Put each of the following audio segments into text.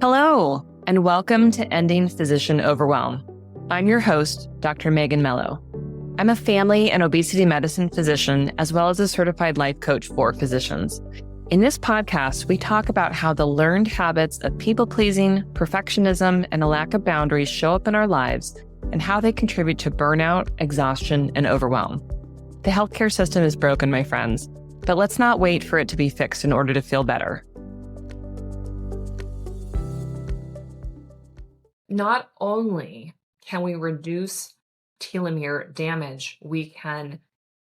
Hello, and welcome to Ending Physician Overwhelm. I'm your host, Dr. Megan Mello. I'm a family and obesity medicine physician, as well as a certified life coach for physicians. In this podcast, we talk about how the learned habits of people-pleasing, perfectionism, and a lack of boundaries show up in our lives and how they contribute to burnout, exhaustion, and overwhelm. The healthcare system is broken, my friends, but let's not wait for it to be fixed in order to feel better. Not only can we reduce telomere damage, we can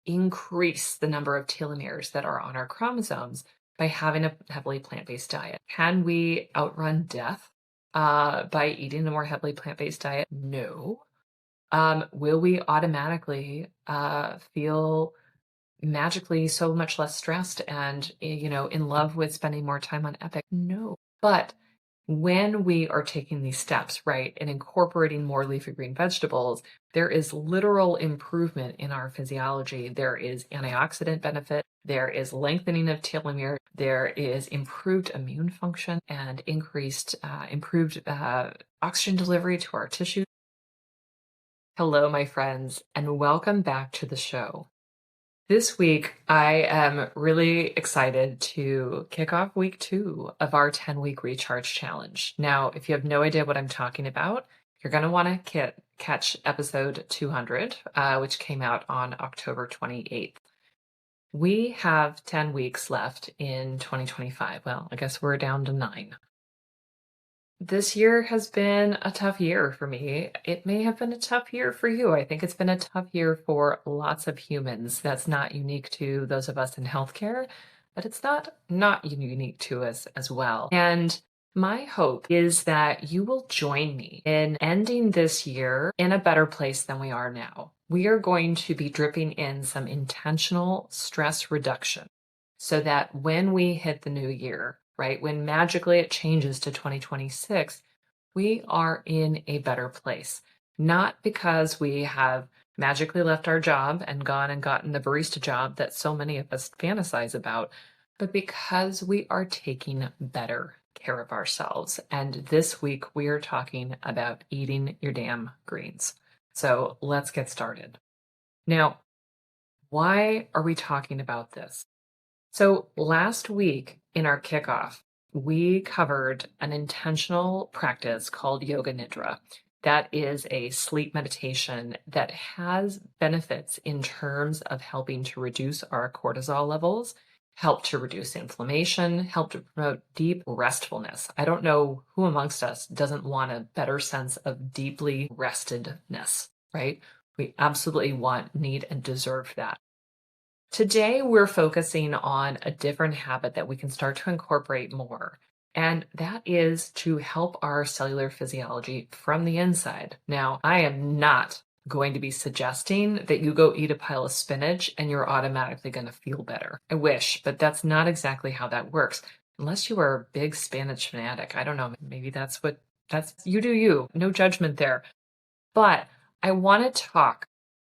increase the number of telomeres that are on our chromosomes by having a heavily plant-based diet. Can we outrun death by eating a more heavily plant-based diet? No. Will we automatically feel magically so much less stressed and, in love with spending more time on Epic? No. But when we are taking these steps, right, and incorporating more leafy green vegetables, there is literal improvement in our physiology. There is antioxidant benefit. There is lengthening of telomere. There is improved immune function and improved oxygen delivery to our tissues. Hello, my friends, and welcome back to the show. This week, I am really excited to kick off week 2 of our 10-week recharge challenge. Now, if you have no idea what I'm talking about, you're going to want to catch episode 200, which came out on October 28th. We have 10 weeks left in 2025. Well, I guess we're down to 9. This year has been a tough year for me. It may have been a tough year for you. I think it's been a tough year for lots of humans. That's not unique to those of us in healthcare, but it's not unique to us as well. And my hope is that you will join me in ending this year in a better place than we are now. We are going to be dripping in some intentional stress reduction so that when we hit the new year, right, when magically it changes to 2026, we are in a better place. Not because we have magically left our job and gone and gotten the barista job that so many of us fantasize about, but because we are taking better care of ourselves. And this week we are talking about eating your damn greens. So let's get started. Now, why are we talking about this? So last week in our kickoff, we covered an intentional practice called Yoga Nidra. That is a sleep meditation that has benefits in terms of helping to reduce our cortisol levels, help to reduce inflammation, help to promote deep restfulness. I don't know who amongst us doesn't want a better sense of deeply restedness, right? We absolutely want, need, and deserve that. Today, we're focusing on a different habit that we can start to incorporate more, and that is to help our cellular physiology from the inside. Now, I am not going to be suggesting that you go eat a pile of spinach and you're automatically going to feel better. I wish, but that's not exactly how that works. Unless you are a big spinach fanatic. I don't know, maybe that's you do you. No judgment there. But I want to talk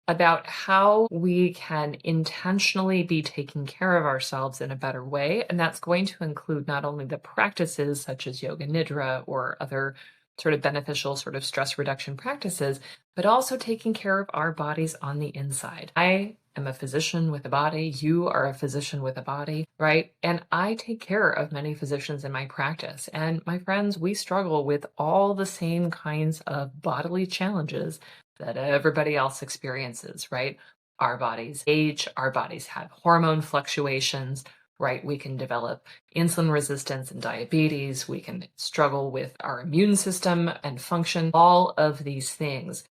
about how we can intentionally be taking care of ourselves in a better way. And that's going to include not only the practices such as Yoga Nidra or other sort of beneficial sort of stress reduction practices, but also taking care of our bodies on the inside. I am a physician with a body. You are a physician with a body, right? And I take care of many physicians in my practice. And my friends, we struggle with all the same kinds of bodily challenges that everybody else experiences, right? Our bodies age, our bodies have hormone fluctuations, right? We can develop insulin resistance and diabetes. We can struggle with our immune system and function, all of these things.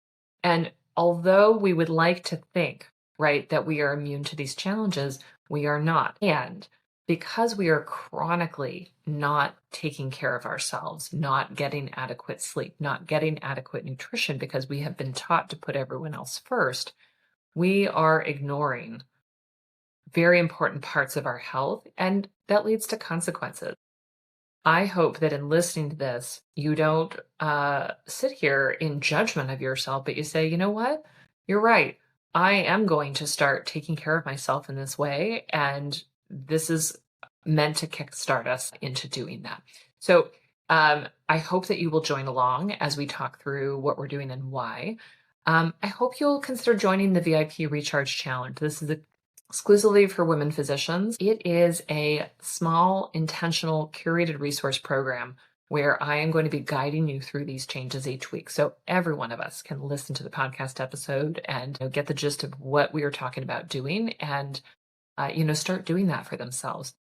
And although we would like to think, right, that we are immune to these challenges, we are not. And because we are chronically not taking care of ourselves, not getting adequate sleep, not getting adequate nutrition because we have been taught to put everyone else first, we are ignoring very important parts of our health, and that leads to consequences. I hope that in listening to this, you don't sit here in judgment of yourself, but you say, you know what? You're right. I am going to start taking care of myself in this way, and this is meant to kickstart us into doing that. So I hope that you will join along as we talk through what we're doing and why. I hope you'll consider joining the VIP Recharge Challenge. This is exclusively for women physicians. It is a small, intentional, curated resource program where I am going to be guiding you through these changes each week. So every one of us can listen to the podcast episode and get the gist of what we are talking about doing and, start doing that for themselves.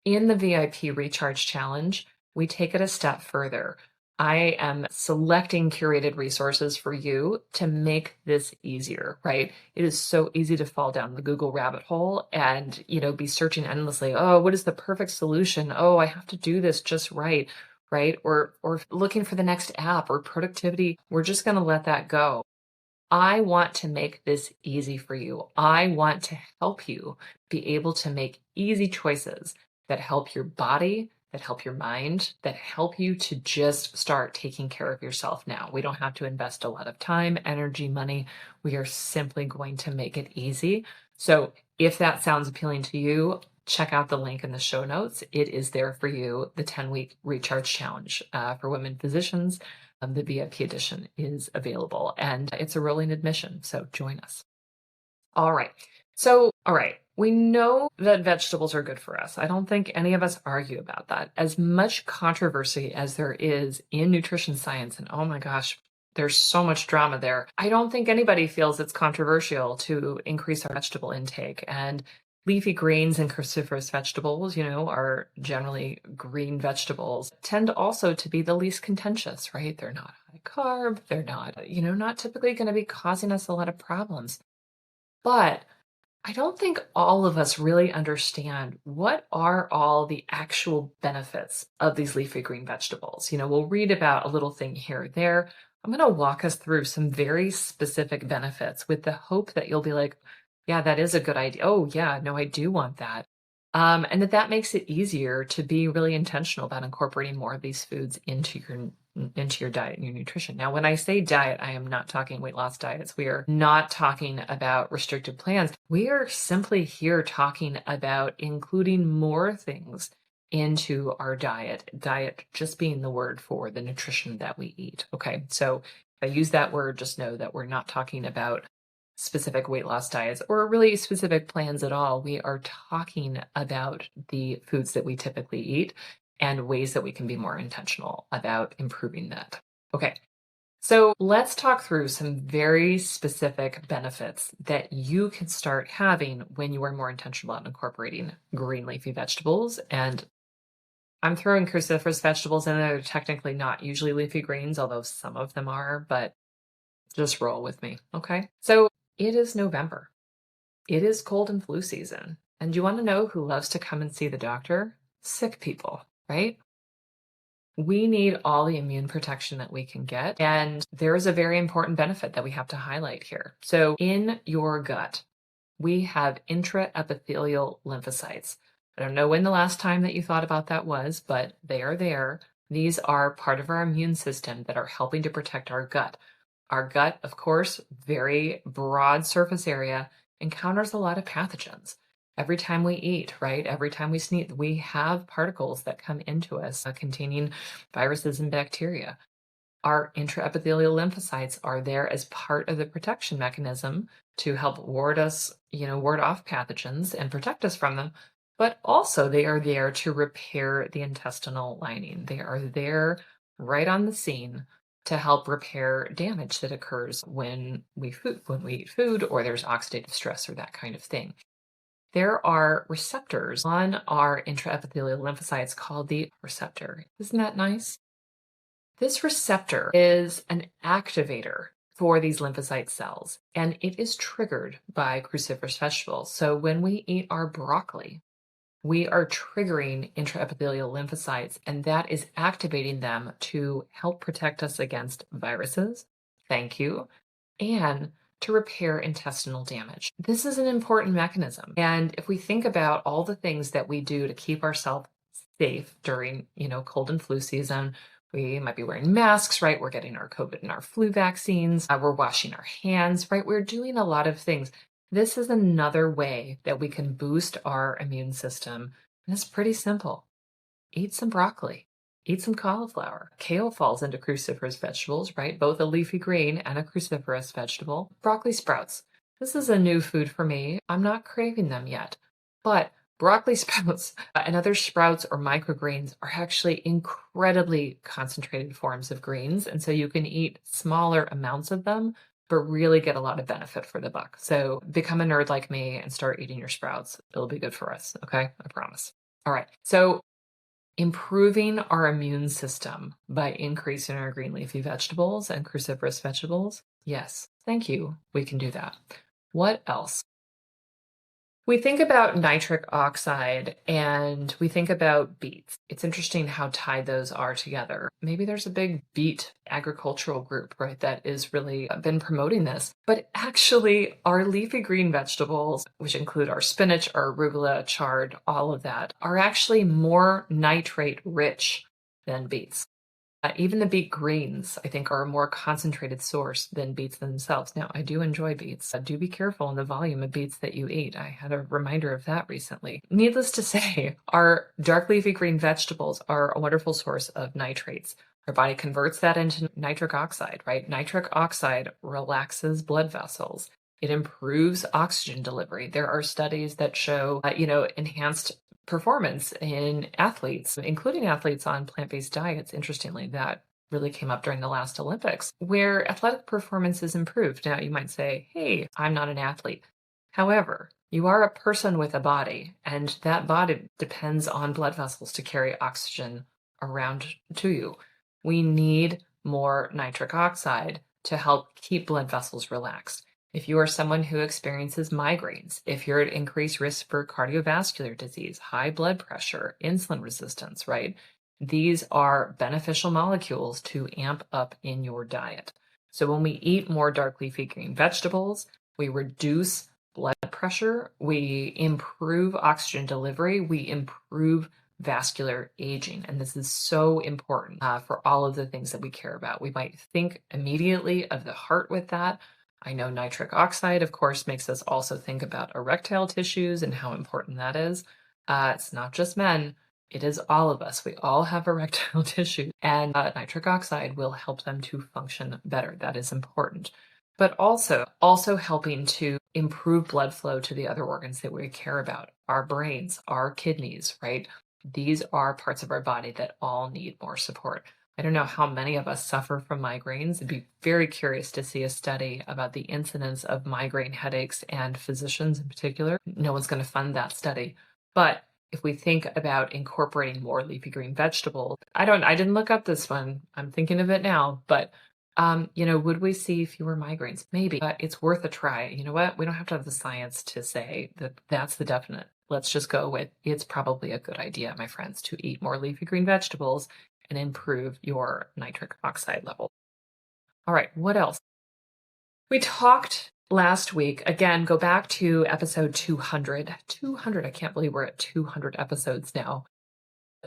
In the VIP Recharge Challenge, we take it a step further. I am selecting curated resources for you to make this easier, right? It is so easy to fall down the Google rabbit hole and, be searching endlessly. Oh, what is the perfect solution? Oh, I have to do this just right, right? Or looking for the next app or productivity. We're just going to let that go. I want to make this easy for you. I want to help you be able to make easy choices that help your body, that help your mind, that help you to just start taking care of yourself now. We don't have to invest a lot of time, energy, money. We are simply going to make it easy. So if that sounds appealing to you, check out the link in the show notes. It is there for you, the 10-week recharge challenge for women physicians. The VIP edition is available and it's a rolling admission. So join us. All right. We know that vegetables are good for us. I don't think any of us argue about that. As much controversy as there is in nutrition science, and oh my gosh, there's so much drama there. I don't think anybody feels it's controversial to increase our vegetable intake. And leafy greens and cruciferous vegetables, are generally green vegetables, tend also to be the least contentious, right? They're not high carb. They're not, not typically going to be causing us a lot of problems. But I don't think all of us really understand what are all the actual benefits of these leafy green vegetables. We'll read about a little thing here or there. I'm going to walk us through some very specific benefits with the hope that you'll be like, yeah, that is a good idea. Oh, yeah, no, I do want that. And that makes it easier to be really intentional about incorporating more of these foods into your diet and your nutrition. Now, when I say diet, I am not talking weight loss diets. We are not talking about restricted plans. We are simply here talking about including more things into our diet just being the word for the nutrition that we eat. Okay, so if I use that word, just know that we're not talking about specific weight loss diets or really specific plans at all. We are talking about the foods that we typically eat and ways that we can be more intentional about improving that. Okay, so let's talk through some very specific benefits that you can start having when you are more intentional about incorporating green leafy vegetables. And I'm throwing cruciferous vegetables in there. They're technically not usually leafy greens, although some of them are, but just roll with me, okay? So it is November. It is cold and flu season. And you want to know who loves to come and see the doctor? Sick people, right? We need all the immune protection that we can get. And there is a very important benefit that we have to highlight here. So in your gut, we have intraepithelial lymphocytes. I don't know when the last time that you thought about that was, but they are there. These are part of our immune system that are helping to protect our gut. Our gut, of course, very broad surface area, encounters a lot of pathogens. Every time we eat, right? Every time we sneeze, we have particles that come into us containing viruses and bacteria. Our intraepithelial lymphocytes are there as part of the protection mechanism to help ward off pathogens and protect us from them. But also they are there to repair the intestinal lining. They are there right on the scene to help repair damage that occurs when we eat food or there's oxidative stress or that kind of thing. There are receptors on our intraepithelial lymphocytes called the receptor. Isn't that nice? This receptor is an activator for these lymphocyte cells, and it is triggered by cruciferous vegetables. So when we eat our broccoli, we are triggering intraepithelial lymphocytes, and that is activating them to help protect us against viruses, thank you, and to repair intestinal damage. This is an important mechanism. And if we think about all the things that we do to keep ourselves safe during, cold and flu season, we might be wearing masks, right? We're getting our COVID and our flu vaccines. We're washing our hands, right? We're doing a lot of things. This is another way that we can boost our immune system. And it's pretty simple. Eat some broccoli. Eat some cauliflower. Kale falls into cruciferous vegetables, right? Both a leafy green and a cruciferous vegetable. Broccoli sprouts. This is a new food for me. I'm not craving them yet, but broccoli sprouts and other sprouts or microgreens are actually incredibly concentrated forms of greens. And so you can eat smaller amounts of them, but really get a lot of benefit for the buck. So become a nerd like me and start eating your sprouts. It'll be good for us. Okay. I promise. All right. So improving our immune system by increasing our green leafy vegetables and cruciferous vegetables. Yes. Thank you. We can do that. What else? We think about nitric oxide and we think about beets. It's interesting how tied those are together. Maybe there's a big beet agricultural group, right, that is really been promoting this. But actually, our leafy green vegetables, which include our spinach, our arugula, chard, all of that, are actually more nitrate rich than beets. Even the beet greens, I think, are a more concentrated source than beets themselves. Now, I do enjoy beets. Do be careful in the volume of beets that you eat. I had a reminder of that recently. Needless to say, our dark leafy green vegetables are a wonderful source of nitrates. Our body converts that into nitric oxide, right? Nitric oxide relaxes blood vessels. It improves oxygen delivery. There are studies that show, enhanced performance in athletes, including athletes on plant-based diets. Interestingly, that really came up during the last Olympics, where athletic performance is improved. Now, you might say, hey, I'm not an athlete. However, you are a person with a body, and that body depends on blood vessels to carry oxygen around to you. We need more nitric oxide to help keep blood vessels relaxed. If you are someone who experiences migraines, if you're at increased risk for cardiovascular disease, high blood pressure, insulin resistance, right? These are beneficial molecules to amp up in your diet. So when we eat more dark leafy green vegetables, we reduce blood pressure, we improve oxygen delivery, we improve vascular aging. And this is so important for all of the things that we care about. We might think immediately of the heart with that. I know nitric oxide, of course, makes us also think about erectile tissues and how important that is. It's not just men. It is all of us. We all have erectile tissue, and nitric oxide will help them to function better. That is important. But also helping to improve blood flow to the other organs that we care about, our brains, our kidneys, right? These are parts of our body that all need more support. I don't know how many of us suffer from migraines. I'd be very curious to see a study about the incidence of migraine headaches and physicians in particular. No one's going to fund that study. But if we think about incorporating more leafy green vegetables, I didn't look up this one. I'm thinking of it now, but would we see fewer migraines? Maybe. It's worth a try. You know what? We don't have to have the science to say that that's the definite. Let's just go with it's probably a good idea, my friends, to eat more leafy green vegetables and improve your nitric oxide level. All right, what else? We talked last week, again, go back to episode 200. 200, I can't believe we're at 200 episodes now.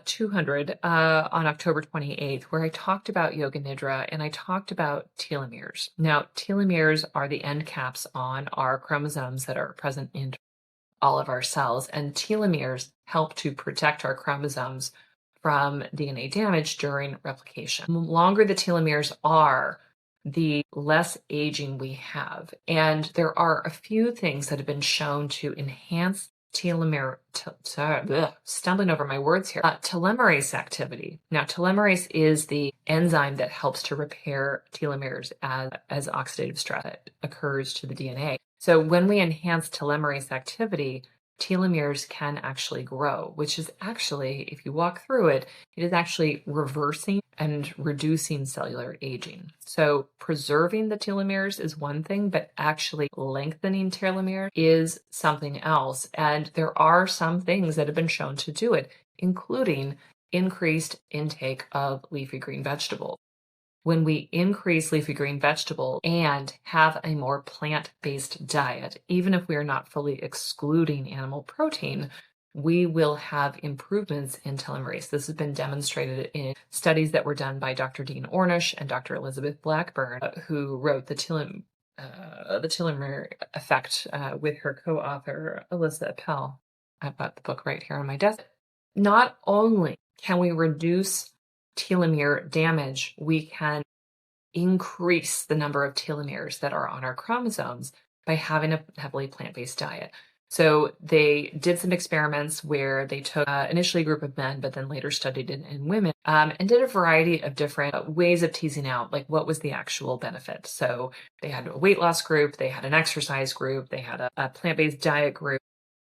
200 on October 28th, where I talked about yoga nidra and I talked about telomeres. Now, telomeres are the end caps on our chromosomes that are present in all of our cells, and telomeres help to protect our chromosomes from DNA damage during replication. The longer the telomeres are, the less aging we have. And there are a few things that have been shown to enhance stumbling over my words here. Telomerase activity. Now, telomerase is the enzyme that helps to repair telomeres as oxidative stress occurs to the DNA. So when we enhance telomerase activity, telomeres can actually grow, which is actually, if you walk through it, it is actually reversing and reducing cellular aging. So preserving the telomeres is one thing, but actually lengthening telomeres is something else. And there are some things that have been shown to do it, including increased intake of leafy green vegetables. When we increase leafy green vegetables and have a more plant-based diet, even if we are not fully excluding animal protein, we will have improvements in telomerase. This has been demonstrated in studies that were done by Dr. Dean Ornish and Dr. Elizabeth Blackburn, who wrote the telomere effect with her co-author, Alyssa Appel. I've got the book right here on my desk. Not only can we reduce telomere damage, we can increase the number of telomeres that are on our chromosomes by having a heavily plant-based diet. So they did some experiments where they took initially a group of men, but then later studied it in women, and did a variety of different ways of teasing out like what was the actual benefit. So they had a weight loss group, they had an exercise group, they had a plant-based diet group,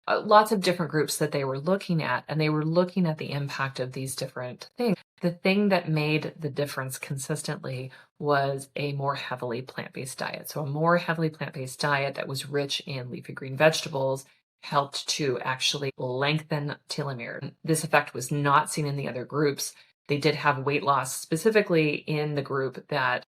lots of different groups that they were looking at, and they were looking at the impact of these different things. The thing that made the difference consistently was a more heavily plant-based diet. So a more heavily plant-based diet that was rich in leafy green vegetables helped to actually lengthen telomere. This effect was not seen in the other groups. They did have weight loss specifically in the group that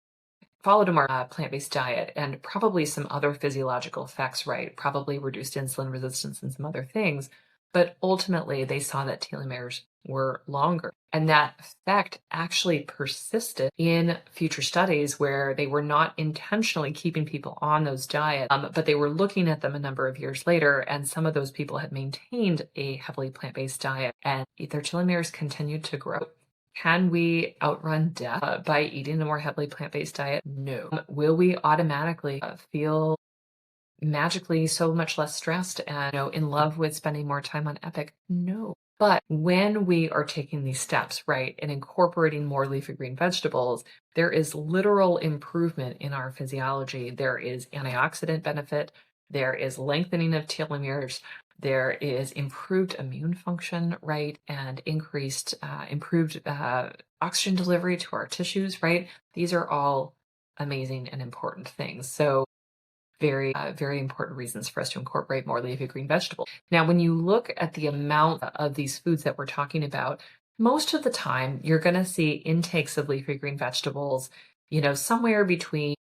followed a more plant-based diet, and probably some other physiological effects, right? Probably reduced insulin resistance and some other things. But ultimately, they saw that telomeres were longer. And that effect actually persisted in future studies where they were not intentionally keeping people on those diets, but they were looking at them a number of years later, and some of those people had maintained a heavily plant-based diet, and their telomeres continued to grow. Can we outrun death by eating a more heavily plant-based diet? No. Will we automatically feel magically so much less stressed and in love with spending more time on Epic? No. But when we are taking these steps, right, and incorporating more leafy green vegetables, there is literal improvement in our physiology. There is antioxidant benefit. There is lengthening of telomeres. There is improved immune function, right, and improved oxygen delivery to our tissues, right? These are all amazing and important things. So very important reasons for us to incorporate more leafy green vegetables. Now, when you look at the amount of these foods that we're talking about, most of the time you're going to see intakes of leafy green vegetables, somewhere between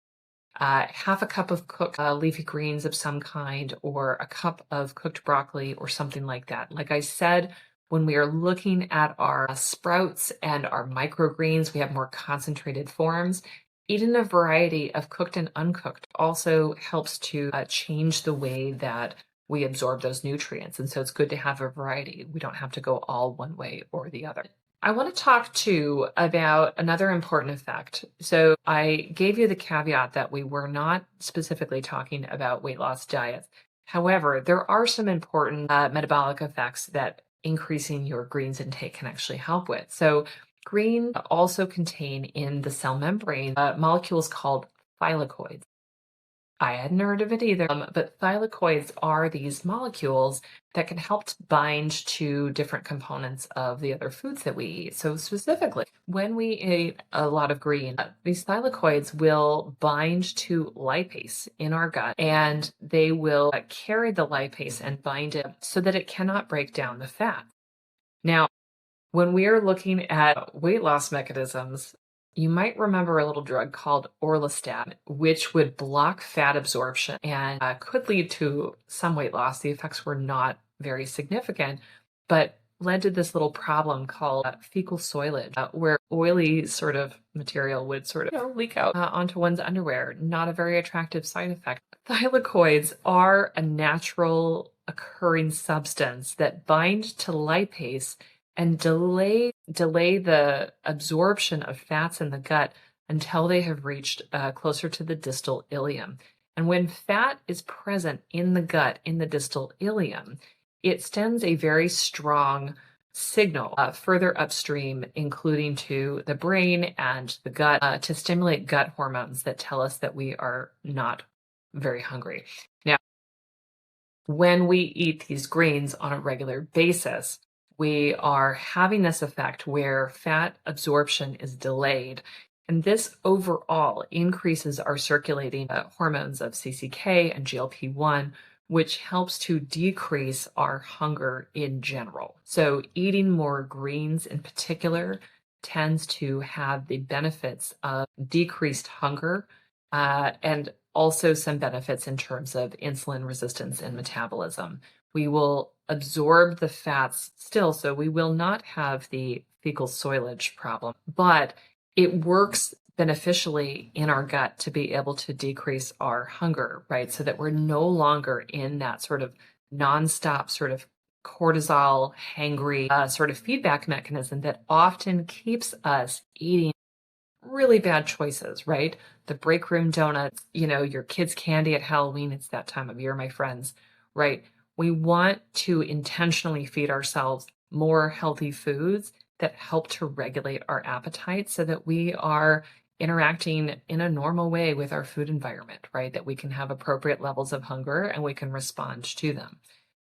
half a cup of cooked leafy greens of some kind, or a cup of cooked broccoli, or something like that. Like I said, when we are looking at our sprouts and our microgreens, we have more concentrated forms. Eating a variety of cooked and uncooked also helps to change the way that we absorb those nutrients. And so it's good to have a variety. We don't have to go all one way or the other. I want to talk too about another important effect. So I gave you the caveat that we were not specifically talking about weight loss diets. However, there are some important metabolic effects that increasing your greens intake can actually help with. So greens also contain in the cell membrane molecules called thylakoids. I hadn't heard of it either, but thylakoids are these molecules that can help to bind to different components of the other foods that we eat. So specifically, when we eat a lot of green, these thylakoids will bind to lipase in our gut, and they will carry the lipase and bind it so that it cannot break down the fat. Now, when we are looking at weight loss mechanisms, you might remember a little drug called orlistat, which would block fat absorption and could lead to some weight loss. The effects were not very significant, but led to this little problem called fecal soilage, where oily sort of material would sort of leak out onto one's underwear. Not a very attractive side effect. Thylakoids are a natural occurring substance that bind to lipase and delay the absorption of fats in the gut until they have reached closer to the distal ileum. And when fat is present in the gut, in the distal ileum, it sends a very strong signal further upstream, including to the brain and the gut, to stimulate gut hormones that tell us that we are not very hungry. Now, when we eat these greens on a regular basis, we are having this effect where fat absorption is delayed. And this overall increases our circulating hormones of CCK and GLP-1, which helps to decrease our hunger in general. So eating more greens in particular tends to have the benefits of decreased hunger and also some benefits in terms of insulin resistance and metabolism. We will absorb the fats still, so we will not have the fecal soilage problem, but it works beneficially in our gut to be able to decrease our hunger, right? So that we're no longer in that sort of nonstop sort of cortisol, hangry sort of feedback mechanism that often keeps us eating really bad choices, right? The break room donuts, your kids' candy at Halloween. It's that time of year, my friends, right? We want to intentionally feed ourselves more healthy foods that help to regulate our appetite so that we are interacting in a normal way with our food environment, right? That we can have appropriate levels of hunger and we can respond to them.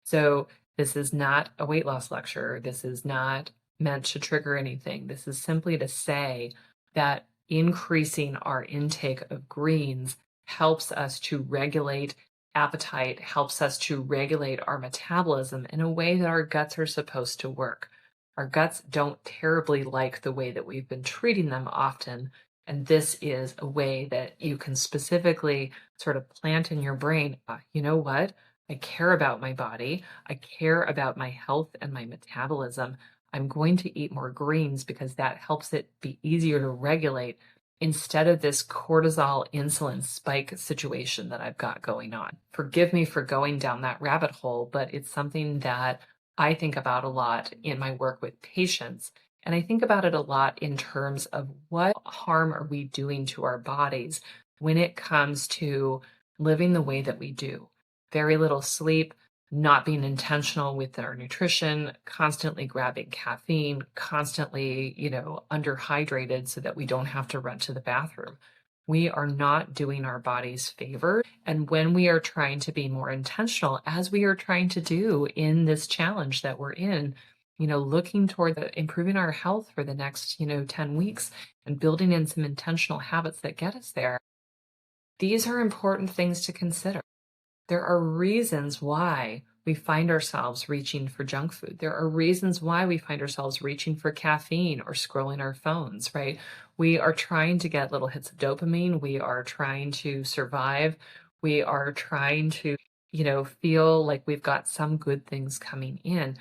So, this is not a weight loss lecture. This is not meant to trigger anything. This is simply to say that increasing our intake of greens helps us to regulate appetite, helps us to regulate our metabolism in a way that our guts are supposed to work. Our guts don't terribly like the way that we've been treating them often. And this is a way that you can specifically sort of plant in your brain, you know what? I care about my body. I care about my health and my metabolism. I'm going to eat more greens because that helps it be easier to regulate instead of this cortisol insulin spike situation that I've got going on. Forgive me for going down that rabbit hole, but it's something that I think about a lot in my work with patients. And I think about it a lot in terms of what harm are we doing to our bodies when it comes to living the way that we do. Very little sleep, not being intentional with our nutrition, constantly grabbing caffeine, constantly, underhydrated so that we don't have to run to the bathroom. We are not doing our bodies favor. And when we are trying to be more intentional, as we are trying to do in this challenge that we're in, looking toward improving our health for the next, 10 weeks and building in some intentional habits that get us there, these are important things to consider. There are reasons why we find ourselves reaching for junk food. There are reasons why we find ourselves reaching for caffeine or scrolling our phones, right? We are trying to get little hits of dopamine. We are trying to survive. We are trying to, feel like we've got some good things coming in.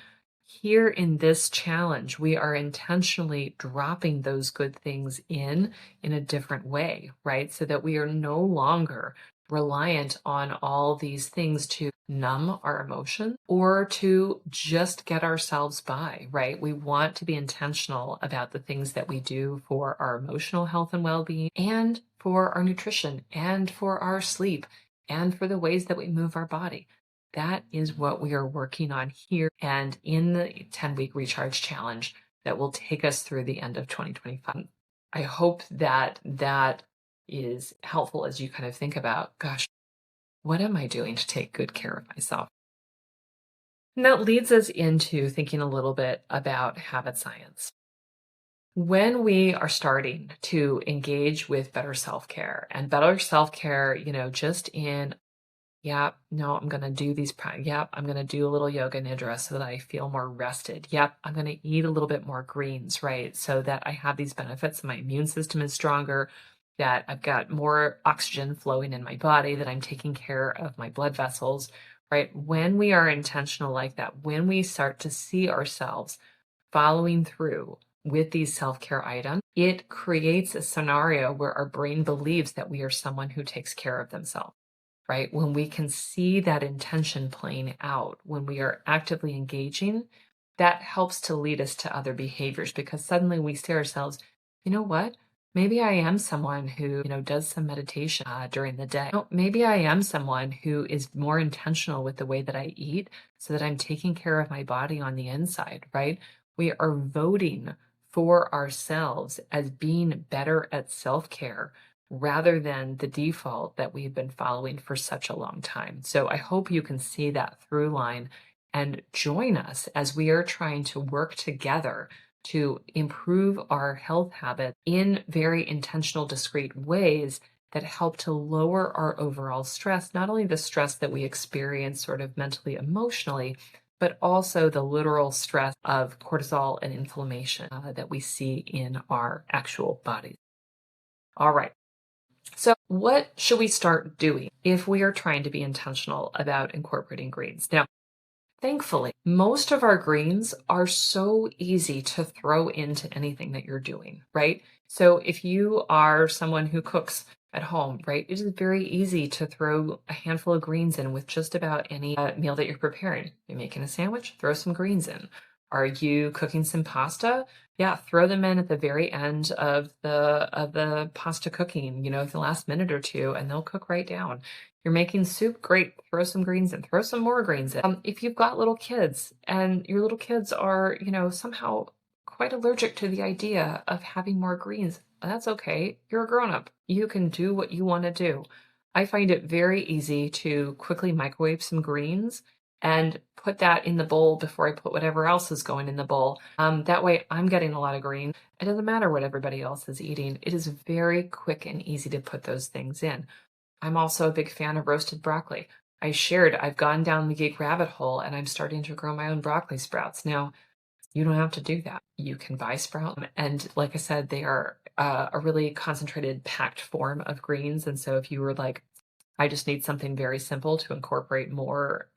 Here in this challenge, we are intentionally dropping those good things in a different way, right? So that we are no longer reliant on all these things to numb our emotions or to just get ourselves by, right? We want to be intentional about the things that we do for our emotional health and well-being and for our nutrition and for our sleep and for the ways that we move our body. That is what we are working on here and in the 10-week recharge challenge that will take us through the end of 2025. I hope that that is helpful as you kind of think about, gosh, what am I doing to take good care of myself? And that leads us into thinking a little bit about habit science. When we are starting to engage with better self-care and better self-care, just in, I'm going to do these, I'm going to do a little yoga nidra so that I feel more rested. I'm going to eat a little bit more greens, right? So that I have these benefits. My immune system is stronger, that I've got more oxygen flowing in my body, that I'm taking care of my blood vessels, right? When we are intentional like that, when we start to see ourselves following through with these self-care items, it creates a scenario where our brain believes that we are someone who takes care of themselves, right? When we can see that intention playing out, when we are actively engaging, that helps to lead us to other behaviors because suddenly we see ourselves, you know what? Maybe I am someone who, does some meditation during the day. Maybe I am someone who is more intentional with the way that I eat so that I'm taking care of my body on the inside, right? We are voting for ourselves as being better at self-care rather than the default that we've been following for such a long time. So I hope you can see that through line and join us as we are trying to work together to improve our health habits in very intentional, discrete ways that help to lower our overall stress, not only the stress that we experience sort of mentally, emotionally, but also the literal stress of cortisol and inflammation that we see in our actual bodies. All right. So what should we start doing if we are trying to be intentional about incorporating greens? Now, thankfully, most of our greens are so easy to throw into anything that you're doing, right? So if you are someone who cooks, at home, right? It is very easy to throw a handful of greens in with just about any meal that you're preparing. You're making a sandwich, throw some greens in. Are you cooking some pasta? Yeah, throw them in at the very end of the pasta cooking, the last minute or two, and they'll cook right down. You're making soup, great. Throw some greens in, throw some more greens in. If you've got little kids and your little kids are, somehow quite allergic to the idea of having more greens, that's okay. You're a grown up. You can do what you want to do. I find it very easy to quickly microwave some greens and put that in the bowl before I put whatever else is going in the bowl. That way I'm getting a lot of green. It doesn't matter what everybody else is eating. It is very quick and easy to put those things in. I'm also a big fan of roasted broccoli. I've gone down the geek rabbit hole and I'm starting to grow my own broccoli sprouts. Now, you don't have to do that. You can buy sprouts. And like I said, they are a really concentrated, packed form of greens. And so if you were like, I just need something very simple to incorporate more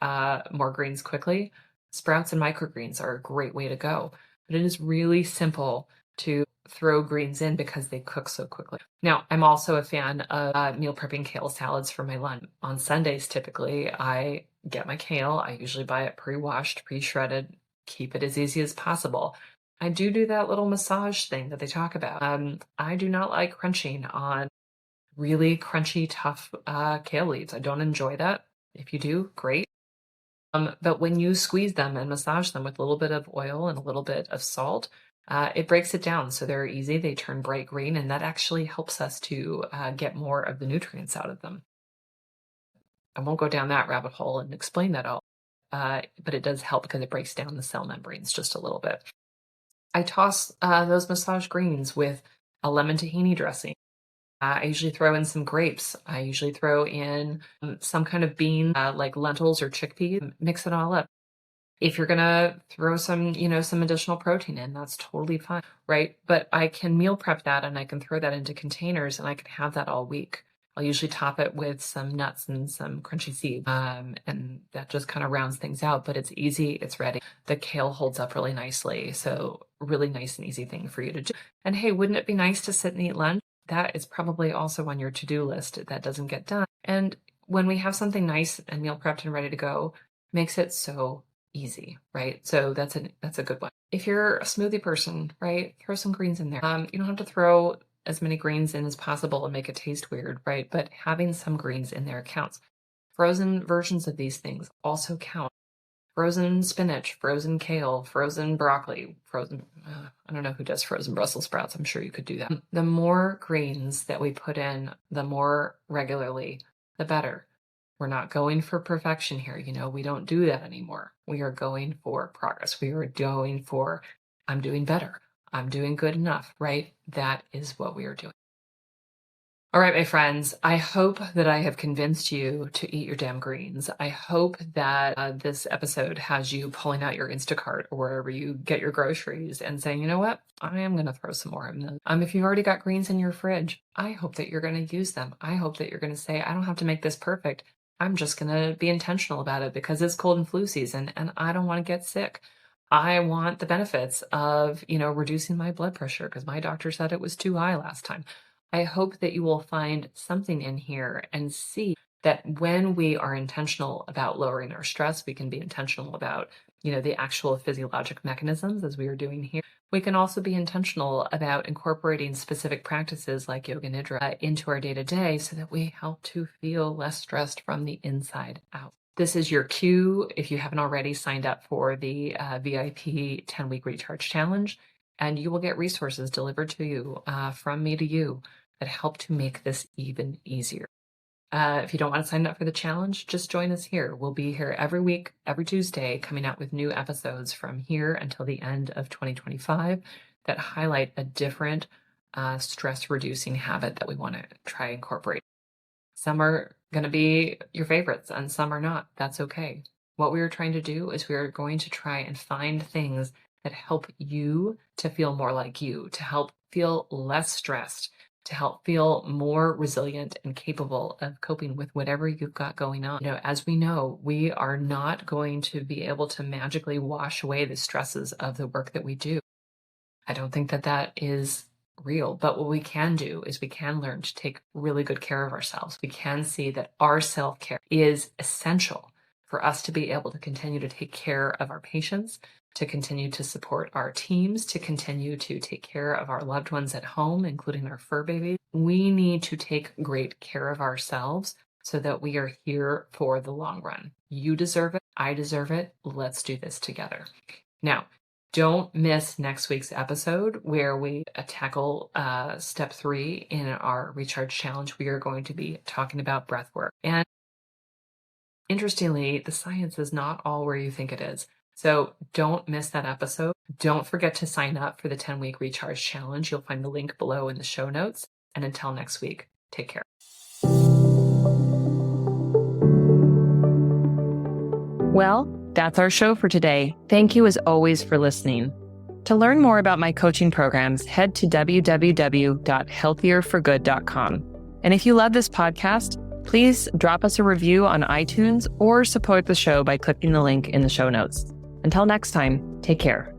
greens quickly, sprouts and microgreens are a great way to go. But it is really simple to throw greens in because they cook so quickly. Now, I'm also a fan of meal prepping kale salads for my lunch. On Sundays, typically, I get my kale. I usually buy it pre-washed, pre-shredded, keep it as easy as possible. I do that little massage thing that they talk about. I do not like crunching on really crunchy, tough kale leaves. I don't enjoy that. If you do, great. But when you squeeze them and massage them with a little bit of oil and a little bit of salt, it breaks it down. So they're easy. They turn bright green, and that actually helps us to get more of the nutrients out of them. I won't go down that rabbit hole and explain that all, but it does help because it breaks down the cell membranes just a little bit. I toss those massage greens with a lemon tahini dressing. I usually throw in some grapes. I usually throw in some kind of bean, like lentils or chickpeas, mix it all up. If you're gonna throw some additional protein in, that's totally fine, right? But I can meal prep that and I can throw that into containers and I can have that all week. I'll usually top it with some nuts and some crunchy seeds, and that just kind of rounds things out. But it's easy, it's ready. The kale holds up really nicely, so really nice and easy thing for you to do. And hey, wouldn't it be nice to sit and eat lunch? That is probably also on your to-do list that doesn't get done. And when we have something nice and meal prepped and ready to go, makes it so easy, right? So that's a good one. If you're a smoothie person, right, throw some greens in there. You don't have to throw as many greens in as possible and make it taste weird, right? But having some greens in there counts. Frozen versions of these things also count. Frozen spinach, frozen kale, frozen broccoli, I don't know who does frozen Brussels sprouts. I'm sure you could do that. The more greens that we put in, the more regularly, the better. We're not going for perfection here. We don't do that anymore. We are going for progress. We are going for, I'm doing better. I'm doing good enough, right? That is what we are doing. All right, my friends, I hope that I have convinced you to eat your damn greens. I hope that this episode has you pulling out your Instacart or wherever you get your groceries and saying, you know what, I am going to throw some more in them. If you've already got greens in your fridge, I hope that you're going to use them. I hope that you're going to say, I don't have to make this perfect. I'm just going to be intentional about it because it's cold and flu season and I don't want to get sick. I want the benefits of, reducing my blood pressure because my doctor said it was too high last time. I hope that you will find something in here and see that when we are intentional about lowering our stress, we can be intentional about, the actual physiologic mechanisms as we are doing here. We can also be intentional about incorporating specific practices like yoga nidra into our day-to-day so that we help to feel less stressed from the inside out. This is your cue if you haven't already signed up for the VIP 10-week recharge challenge, and you will get resources delivered to you from me to you that help to make this even easier. If you don't want to sign up for the challenge, just join us here. We'll be here every week, every Tuesday, coming out with new episodes from here until the end of 2025 that highlight a different stress-reducing habit that we want to try incorporate. Some are going to be your favorites and some are not. That's okay. What we are trying to do is we are going to try and find things that help you to feel more like you, to help feel less stressed, to help feel more resilient and capable of coping with whatever you've got going on. As we know, we are not going to be able to magically wash away the stresses of the work that we do. I don't think that is real. But what we can do is we can learn to take really good care of ourselves. We can see that our self-care is essential for us to be able to continue to take care of our patients, to continue to support our teams, to continue to take care of our loved ones at home, including our fur babies. We need to take great care of ourselves so that we are here for the long run. You deserve it. I deserve it. Let's do this together. Now, don't miss next week's episode where we tackle step 3 in our Recharge Challenge. We are going to be talking about breath work. And interestingly, the science is not all where you think it is. So don't miss that episode. Don't forget to sign up for the 10-week Recharge Challenge. You'll find the link below in the show notes. And until next week, take care. Well, that's our show for today. Thank you as always for listening. To learn more about my coaching programs, head to www.healthierforgood.com. And if you love this podcast, please drop us a review on iTunes or support the show by clicking the link in the show notes. Until next time, take care.